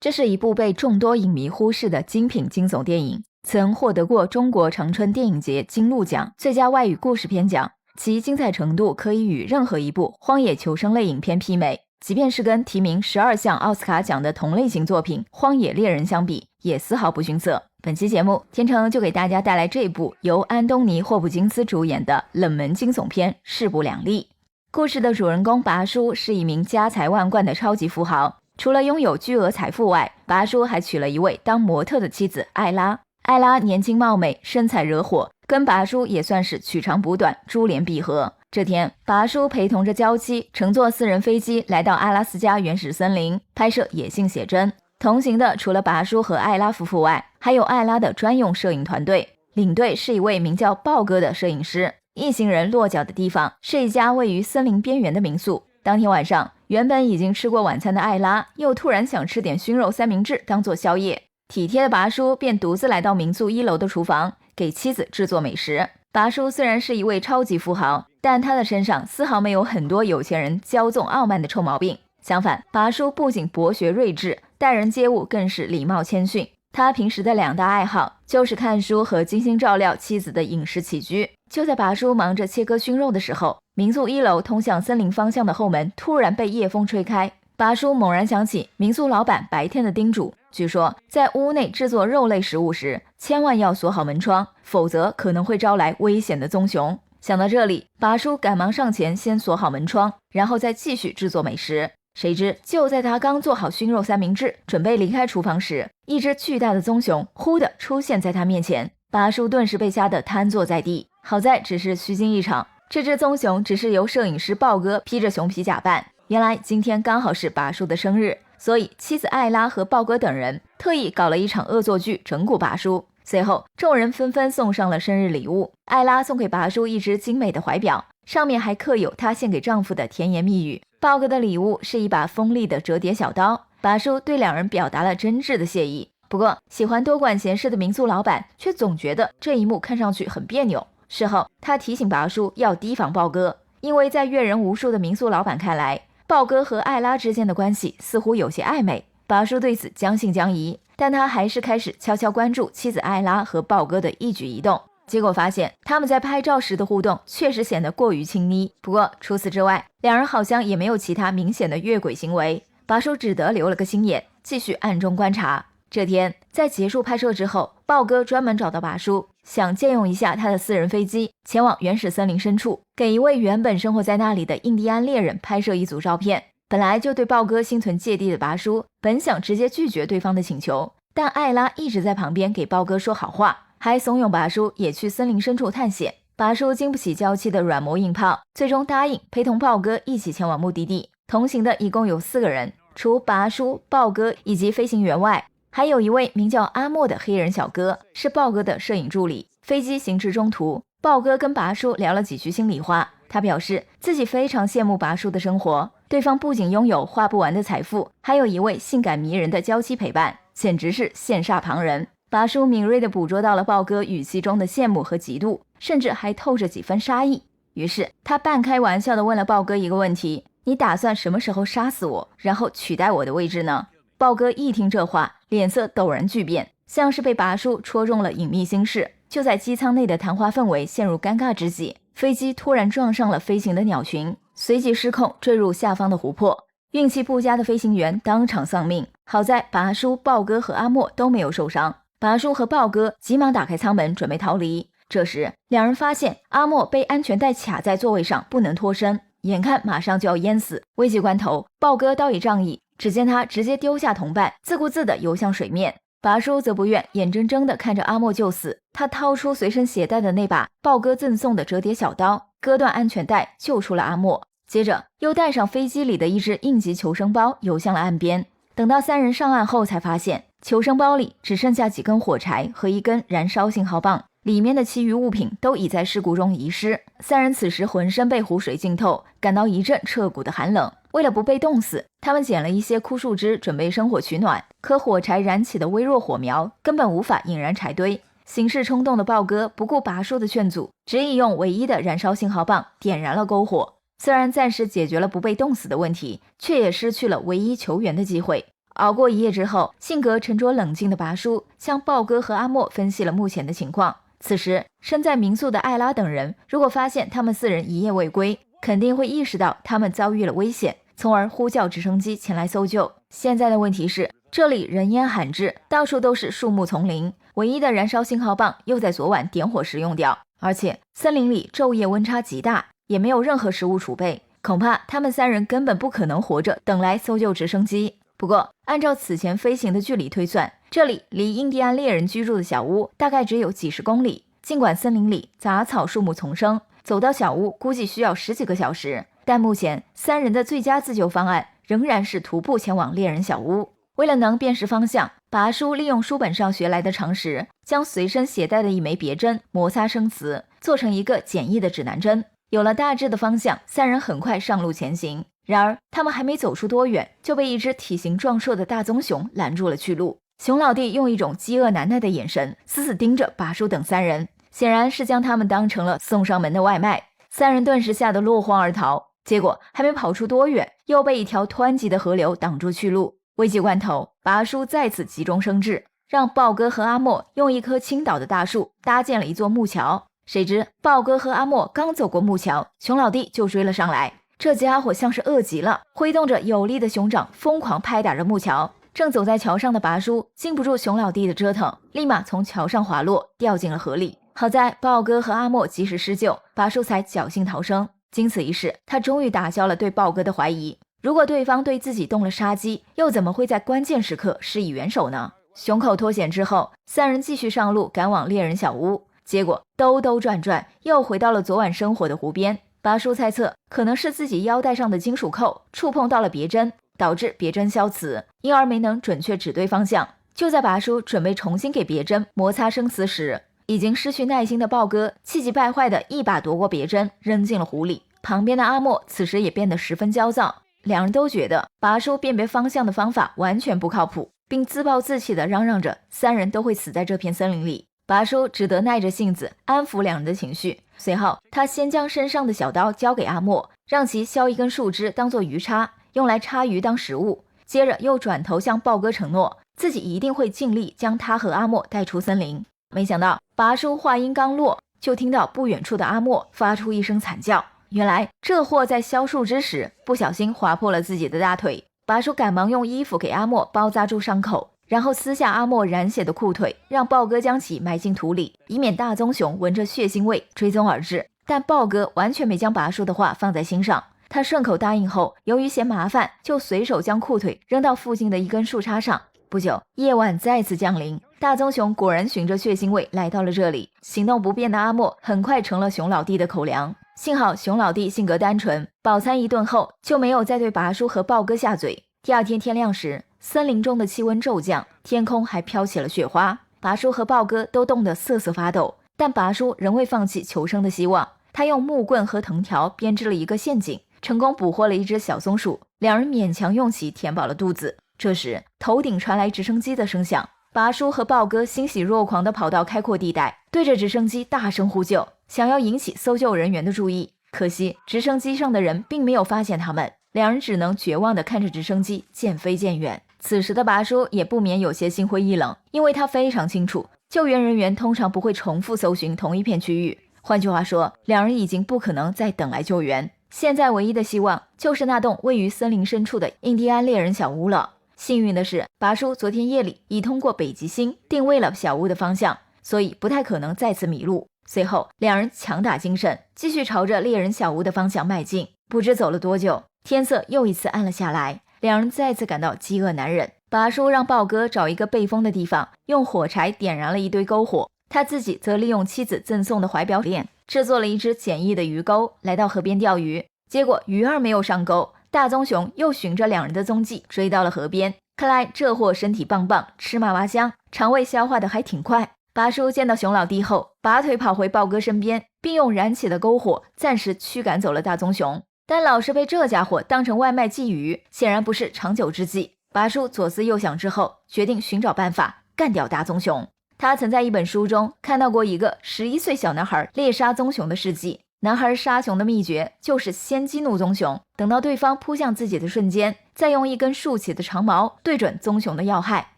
这是一部被众多影迷忽视的精品惊悚电影，曾获得过中国长春电影节金鹿奖最佳外语故事片奖，其精彩程度可以与任何一部荒野求生类影片媲美，即便是跟提名12项奥斯卡奖的同类型作品《荒野猎人》相比，也丝毫不逊色。本期节目，天成就给大家带来这部由安东尼·霍普金斯主演的冷门惊悚片《势不两立》。故事的主人公拔叔是一名家财万贯的超级富豪，除了拥有巨额财富外，拔叔还娶了一位当模特的妻子艾拉。艾拉年轻貌美，身材惹火，跟拔叔也算是取长补短，珠联璧合。这天，拔叔陪同着娇妻乘坐私人飞机来到阿拉斯加原始森林拍摄野性写真。同行的除了拔叔和艾拉夫妇外，还有艾拉的专用摄影团队，领队是一位名叫豹哥的摄影师。一行人落脚的地方是一家位于森林边缘的民宿。当天晚上，原本已经吃过晚餐的艾拉又突然想吃点熏肉三明治当做宵夜，体贴的拔叔便独自来到民宿1楼的厨房给妻子制作美食。拔叔虽然是一位超级富豪，但他的身上丝毫没有很多有钱人骄纵傲慢的臭毛病。相反，拔叔不仅博学睿智，待人接物更是礼貌谦逊。他平时的2大爱好就是看书和精心照料妻子的饮食起居。就在拔叔忙着切割熏肉的时候，民宿1楼通向森林方向的后门突然被夜风吹开。拔叔猛然想起民宿老板白天的叮嘱，据说在屋内制作肉类食物时，千万要锁好门窗，否则可能会招来危险的棕熊。想到这里，拔叔赶忙上前先锁好门窗，然后再继续制作美食。谁知就在他刚做好熏肉三明治准备离开厨房时，一只巨大的棕熊忽地出现在他面前。拔叔顿时被吓得瘫坐在地，好在只是虚惊一场。这只棕熊只是由摄影师豹哥披着熊皮假扮，原来今天刚好是拔叔的生日，所以妻子艾拉和豹哥等人特意搞了一场恶作剧整蛊拔叔。随后众人纷纷送上了生日礼物，艾拉送给拔叔一只精美的怀表，上面还刻有她献给丈夫的甜言蜜语。豹哥的礼物是一把锋利的折叠小刀，拔叔对2人表达了真挚的谢意。不过喜欢多管闲事的民宿老板却总觉得这一幕看上去很别扭。事后他提醒拔叔要提防豹哥，因为在阅人无数的民宿老板看来，豹哥和艾拉之间的关系似乎有些暧昧。拔叔对此将信将疑，但他还是开始悄悄关注妻子艾拉和豹哥的一举一动。结果发现他们在拍照时的互动确实显得过于亲昵，不过除此之外，2人好像也没有其他明显的越轨行为。拔叔只得留了个心眼，继续暗中观察。这天在结束拍摄之后，豹哥专门找到拔叔，想借用一下他的私人飞机前往原始森林深处，给一位原本生活在那里的印第安猎人拍摄一组照片。本来就对豹哥心存芥蒂的拔叔本想直接拒绝对方的请求，但艾拉一直在旁边给豹哥说好话，还怂恿拔叔也去森林深处探险。拔叔经不起娇妻的软磨硬泡，最终答应陪同豹哥一起前往目的地。同行的一共有4个人，除拔叔、豹哥以及飞行员外，还有一位名叫阿莫的黑人小哥，是豹哥的摄影助理。飞机行至中途，豹哥跟拔叔聊了几句心里话，他表示自己非常羡慕拔叔的生活，对方不仅拥有花不完的财富，还有一位性感迷人的娇妻陪伴，简直是羡煞旁人。拔叔敏锐地捕捉到了豹哥语气中的羡慕和嫉妒，甚至还透着几分杀意。于是他半开玩笑地问了豹哥一个问题：你打算什么时候杀死我，然后取代我的位置呢？豹哥一听这话，脸色陡然巨变，像是被拔叔戳中了隐秘心事。就在机舱内的谈话氛围陷入尴尬之际，飞机突然撞上了飞行的鸟群，随即失控坠入下方的湖泊。运气不佳的飞行员当场丧命，好在拔叔、豹哥和阿莫都没有受伤。拔叔和豹哥急忙打开舱门准备逃离，这时2人发现阿莫被安全带卡在座位上不能脱身，眼看马上就要淹死。危急关头，豹哥倒以仗义，只见他直接丢下同伴，自顾自地游向水面。拔叔则不愿眼睁睁地看着阿莫就死，他掏出随身携带的那把豹哥赠送的折叠小刀，割断安全带救出了阿莫，接着又带上飞机里的一只应急求生包游向了岸边。等到3人上岸后，才发现求生包里只剩下几根火柴和一根燃烧信号棒，里面的其余物品都已在事故中遗失。3人此时浑身被湖水浸透，感到一阵彻骨的寒冷。为了不被冻死，他们捡了一些枯树枝准备生火取暖，可火柴燃起的微弱火苗根本无法引燃柴堆。行事冲动的豹哥不顾拔叔的劝阻，执意用唯一的燃烧信号棒点燃了篝火。虽然暂时解决了不被冻死的问题，却也失去了唯一求援的机会。熬过一夜之后，性格沉着冷静的拔叔向豹哥和阿莫分析了目前的情况。此时身在民宿的艾拉等人如果发现他们4人一夜未归，肯定会意识到他们遭遇了危险，从而呼叫直升机前来搜救。现在的问题是，这里人烟罕至，到处都是树木丛林，唯一的燃烧信号棒又在昨晚点火时用掉，而且森林里昼夜温差极大，也没有任何食物储备，恐怕他们3人根本不可能活着等来搜救直升机。不过按照此前飞行的距离推算，这里离印第安猎人居住的小屋大概只有几十公里，尽管森林里杂草树木丛生，走到小屋估计需要10几个小时，但目前3人的最佳自救方案仍然是徒步前往猎人小屋。为了能辨识方向，拔叔利用书本上学来的常识，将随身携带的一枚别针摩擦生磁，做成一个简易的指南针。有了大致的方向，3人很快上路前行。然而他们还没走出多远，就被一只体型壮硕的大棕熊拦住了去路。熊老弟用一种饥饿难耐的眼神死死盯着拔叔等3人，显然是将他们当成了送上门的外卖。3人顿时吓得落荒而逃，结果还没跑出多远，又被一条湍急的河流挡住去路。危急关头，拔叔再次急中生智，让豹哥和阿莫用一棵倾倒的大树搭建了一座木桥。谁知豹哥和阿莫刚走过木桥，熊老弟就追了上来。这家伙像是饿极了，挥动着有力的熊掌疯狂拍打着木桥。正走在桥上的拔叔经不住熊老弟的折腾，立马从桥上滑落，掉进了河里。好在豹哥和阿莫及时施救，拔叔才侥幸逃生。经此一事，他终于打消了对豹哥的怀疑。如果对方对自己动了杀机，又怎么会在关键时刻施以援手呢？熊口脱险之后，3人继续上路赶往猎人小屋，结果兜兜转转又回到了昨晚生火的湖边。拔叔猜测可能是自己腰带上的金属扣触碰到了别针，导致别针消磁，因而没能准确指对方向。就在拔叔准备重新给别针摩擦生磁时，已经失去耐心的豹哥气急败坏的一把夺过别针扔进了湖里。旁边的阿莫此时也变得十分焦躁，两人都觉得拔叔辨别方向的方法完全不靠谱，并自暴自弃地嚷嚷着3人都会死在这片森林里。拔叔只得耐着性子安抚两人的情绪，随后他先将身上的小刀交给阿莫，让其削一根树枝当做鱼叉，用来叉鱼当食物。接着又转头向豹哥承诺，自己一定会尽力将他和阿莫带出森林。没想到拔叔话音刚落，就听到不远处的阿莫发出一声惨叫，原来这货在削树枝时不小心划破了自己的大腿。拔叔赶忙用衣服给阿莫包扎住伤口，然后撕下阿莫染血的裤腿，让豹哥将其埋进土里，以免大棕熊闻着血腥味追踪而至。但豹哥完全没将拔叔的话放在心上，他顺口答应后，由于嫌麻烦，就随手将裤腿扔到附近的一根树杈上。不久，夜晚再次降临，大棕熊果然循着血腥味来到了这里。行动不便的阿莫很快成了熊老弟的口粮。幸好熊老弟性格单纯，饱餐一顿后就没有再对拔叔和豹哥下嘴。第二天天亮时，森林中的气温骤降，天空还飘起了雪花。拔叔和豹哥都冻得瑟瑟发抖，但拔叔仍未放弃求生的希望。他用木棍和藤条编织了一个陷阱，成功捕获了一只小松鼠。两人勉强用其填饱了肚子。这时头顶传来直升机的声响，拔叔和豹哥欣喜若狂地跑到开阔地带，对着直升机大声呼救，想要引起搜救人员的注意。可惜直升机上的人并没有发现他们，两人只能绝望地看着直升机渐飞渐远。此时的拔叔也不免有些心灰意冷，因为他非常清楚救援人员通常不会重复搜寻同一片区域，换句话说，两人已经不可能再等来救援。现在唯一的希望就是那栋位于森林深处的印第安猎人小屋了。幸运的是，拔叔昨天夜里已通过北极星定位了小屋的方向，所以不太可能再次迷路。随后两人强打精神，继续朝着猎人小屋的方向迈进。不知走了多久，天色又一次暗了下来，两人再次感到饥饿难忍。拔叔让豹哥找一个背风的地方，用火柴点燃了一堆篝火，他自己则利用妻子赠送的怀表链制作了一只简易的鱼钩，来到河边钓鱼。结果鱼儿没有上钩，大棕熊又循着两人的踪迹追到了河边。看来这货身体棒棒，吃嘛嘛香，肠胃消化的还挺快。拔叔见到熊老弟后，拔腿跑回豹哥身边，并用燃起的篝火暂时驱赶走了大棕熊。但老是被这家伙当成外卖寄鱼，显然不是长久之计。拔叔左思右想之后，决定寻找办法干掉大棕熊。他曾在一本书中看到过一个11岁小男孩猎杀棕熊的事迹。男孩杀熊的秘诀就是先激怒棕熊，等到对方扑向自己的瞬间，再用一根竖起的长矛对准棕熊的要害，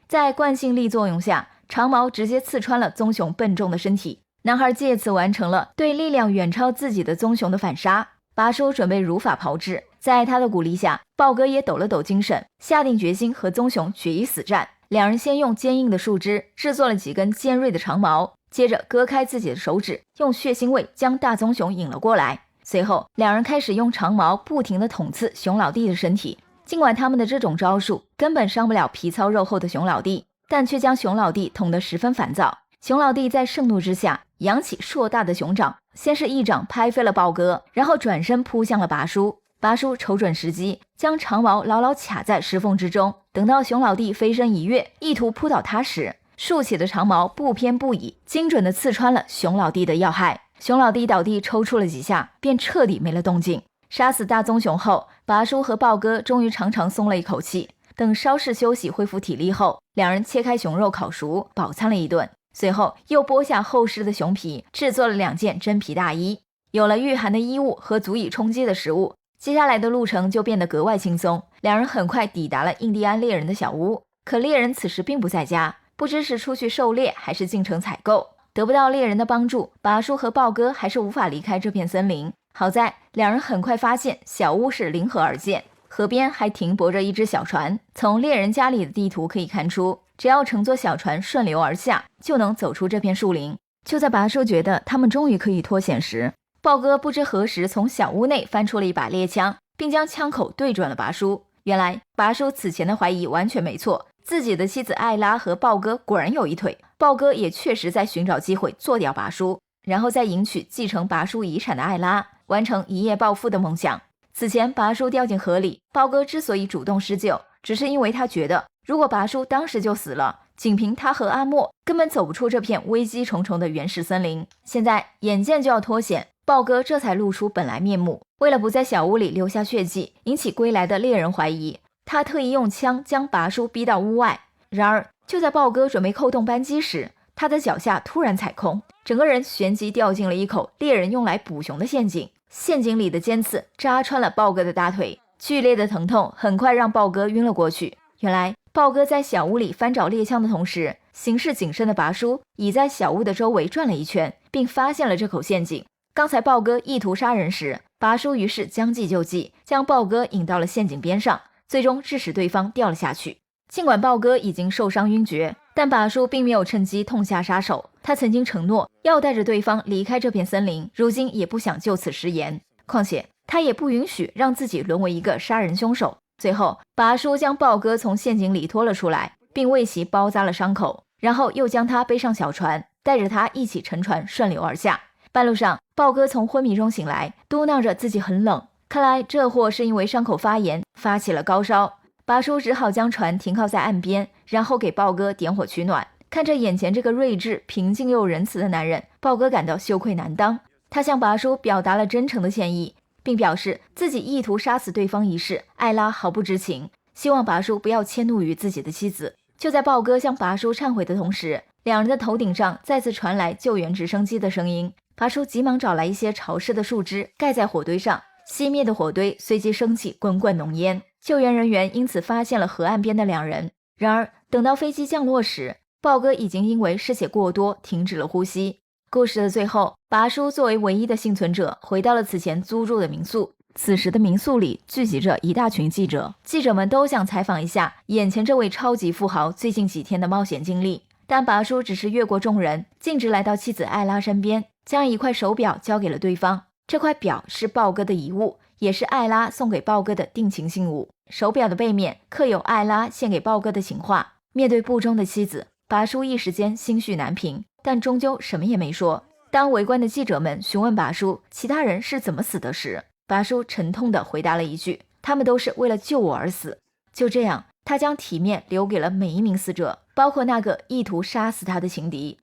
在惯性力作用下，长矛直接刺穿了棕熊笨重的身体。男孩借此完成了对力量远超自己的棕熊的反杀。拔叔准备如法炮制，在他的鼓励下，豹哥也抖了抖精神，下定决心和棕熊决一死战。两人先用坚硬的树枝制作了几根尖锐的长矛，接着割开自己的手指，用血腥味将大棕熊引了过来。随后两人开始用长矛不停地捅刺熊老弟的身体。尽管他们的这种招数根本伤不了皮糙肉厚的熊老弟，但却将熊老弟捅得十分烦躁。熊老弟在盛怒之下扬起硕大的熊掌，先是一掌拍飞了豹哥，然后转身扑向了拔叔。拔叔瞅准时机，将长矛牢牢卡在石缝之中，等到熊老弟飞身一跃，意图扑倒他时，竖起的长矛不偏不倚，精准地刺穿了熊老弟的要害。熊老弟倒地抽搐了几下，便彻底没了动静。杀死大棕熊后，拔叔和豹哥终于长长松了一口气。等稍事休息恢复体力后，两人切开熊肉烤熟，饱餐了一顿。随后又剥下厚实的熊皮，制作了2件真皮大衣。有了御寒的衣物和足以充饥的食物，接下来的路程就变得格外轻松。两人很快抵达了印第安猎人的小屋，可猎人此时并不在家，不知是出去狩猎还是进城采购。得不到猎人的帮助，拔叔和豹哥还是无法离开这片森林。好在两人很快发现小屋是临河而建，河边还停泊着一只小船。从猎人家里的地图可以看出，只要乘坐小船顺流而下，就能走出这片树林。就在拔叔觉得他们终于可以脱险时，豹哥不知何时从小屋内翻出了一把猎枪，并将枪口对准了拔叔。原来拔叔此前的怀疑完全没错，自己的妻子艾拉和豹哥果然有一腿，豹哥也确实在寻找机会做掉拔叔，然后再迎娶继承拔叔遗产的艾拉，完成一夜暴富的梦想。此前拔叔掉进河里，豹哥之所以主动施救，只是因为他觉得如果拔叔当时就死了，仅凭他和阿莫根本走不出这片危机重重的原始森林。现在眼见就要脱险，豹哥这才露出本来面目。为了不在小屋里留下血迹，引起归来的猎人怀疑，他特意用枪将拔叔逼到屋外。然而就在豹哥准备扣动扳机时，他的脚下突然踩空，整个人旋即掉进了一口猎人用来捕熊的陷阱。陷阱里的尖刺扎穿了豹哥的大腿，剧烈的疼痛很快让豹哥晕了过去。原来豹哥在小屋里翻找猎枪的同时，行事谨慎的拔叔已在小屋的周围转了一圈，并发现了这口陷阱。刚才豹哥意图杀人时，拔叔于是将计就计，将豹哥引到了陷阱边上，最终致使对方掉了下去。尽管豹哥已经受伤晕厥，但拔叔并没有趁机痛下杀手。他曾经承诺要带着对方离开这片森林，如今也不想就此食言。况且他也不允许让自己沦为一个杀人凶手。最后拔叔将豹哥从陷阱里拖了出来，并为其包扎了伤口，然后又将他背上小船，带着他一起乘船顺流而下。半路上豹哥从昏迷中醒来，嘟囔着自己很冷，看来这货是因为伤口发炎发起了高烧。拔叔只好将船停靠在岸边，然后给豹哥点火取暖。看着眼前这个睿智、平静又仁慈的男人，豹哥感到羞愧难当。他向拔叔表达了真诚的歉意，并表示自己意图杀死对方一事，艾拉毫不知情，希望拔叔不要迁怒于自己的妻子。就在豹哥向拔叔忏悔的同时，两人的头顶上再次传来救援直升机的声音。拔叔急忙找来一些潮湿的树枝盖在火堆上，熄灭的火堆随即升起滚滚浓烟。救援人员因此发现了河岸边的两人。然而等到飞机降落时，豹哥已经因为失血过多停止了呼吸。故事的最后，拔叔作为唯一的幸存者回到了此前租住的民宿。此时的民宿里聚集着一大群记者，记者们都想采访一下眼前这位超级富豪最近几天的冒险经历，但拔叔只是越过众人，径直来到妻子艾拉身边，将一块手表交给了对方。这块表是豹哥的遗物，也是艾拉送给豹哥的定情信物。手表的背面刻有艾拉献给豹哥的情话。面对不忠的妻子，拔叔一时间心绪难平，但终究什么也没说。当围观的记者们询问拔叔其他人是怎么死的时，拔叔沉痛地回答了一句：他们都是为了救我而死。就这样，他将体面留给了每一名死者，包括那个意图杀死他的情敌。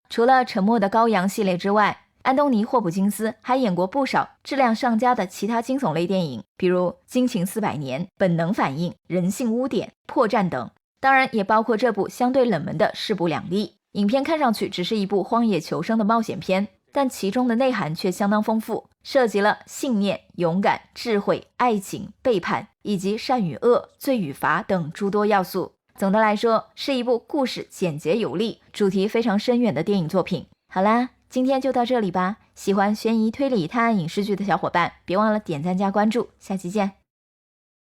除了《沉默的羔羊》系列之外，安东尼·霍普金斯还演过不少质量上佳的其他惊悚类电影，比如《惊情400年》、《本能反应》、《人性污点》、《破绽》等，当然也包括这部相对冷门的《势不两立》。影片看上去只是一部荒野求生的冒险片，但其中的内涵却相当丰富，涉及了信念、勇敢、智慧、爱情、背叛以及善与恶、罪与罚等诸多要素。总的来说，是一部故事简洁有力、主题非常深远的电影作品。好啦，今天就到这里吧。喜欢悬疑推理探案影视剧的小伙伴，别忘了点赞加关注，下期见。